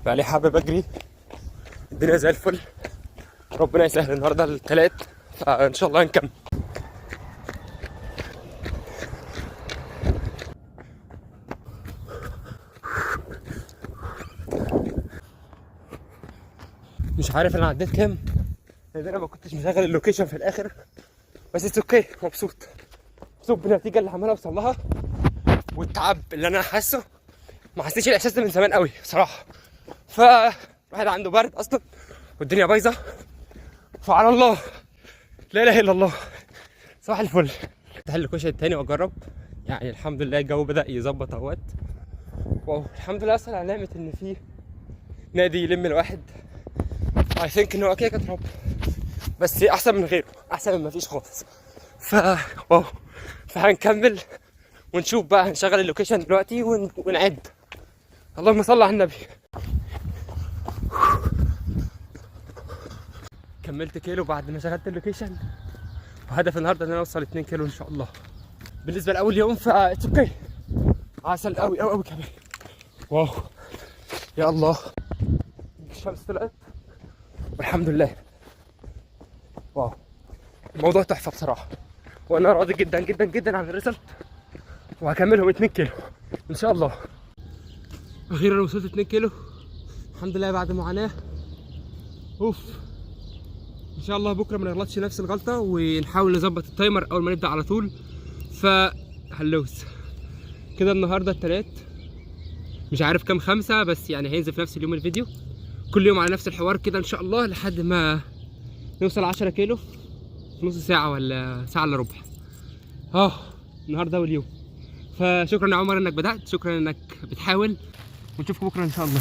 بقالي حابب بجري، الدنيا زي الفل، ربنا يسهل. النهارده التلات فان شاء الله هنكمل. مش عارف انا عديت كام لان انا ما كنتش مشغل اللوكيشن في الاخر، بس اتس اوكي. مبسوط بالنتيجه اللي عمال اوصل لها، والتعب اللي انا حاسه ما حسيتش الاحساس ده من زمان قوي بصراحه. فواحد عنده برد اصلا والدنيا بايظه، فعلى الله لا اله الا الله. صباح الفل. افتح اللوكيشن التاني واجرب، يعني الحمد لله الجو بدا يظبط اهوت. واو الحمد لله. اصلا على نعمه ان في نادي يلم الواحد. اي ثينك ان هو كده كده بس احسن من غيره، احسن من ما فيش خالص. واو فهنكمل ونشوف بقى. هنشغل اللوكيشن دلوقتي ونعد. اللهم صل على النبي. كملت كيلو بعد ما شغلت اللوكيشن، وهدف النهارده ان انا اوصل 2 كيلو ان شاء الله. بالنسبه لاول يوم اتس اوكي. عسل قوي قوي قوي كمان. واو يا الله. الشمس طلعت والحمد لله. واو الموضوع تحفه بصراحه، وانا راضي جدا جدا جدا عن الريزلت، وهكملهم 2 كيلو ان شاء الله. اخيرا وصلت 2 كيلو الحمد لله بعد معاناه. اوف ان شاء الله بكره ما نغلطش نفس الغلطه، ونحاول نظبط التايمر اول ما نبدا على طول. فهلوس كده. النهارده التلات، مش عارف كام 5، بس يعني هينزل في نفس اليوم الفيديو. كل يوم على نفس الحوار كده ان شاء الله لحد ما نوصل 10 كيلو في نص ساعه ولا ساعه الا ربع. النهارده اول يوم. فشكرا يا عمر انك بدات، شكرا انك بتحاول، ونشوفكم بكره ان شاء الله.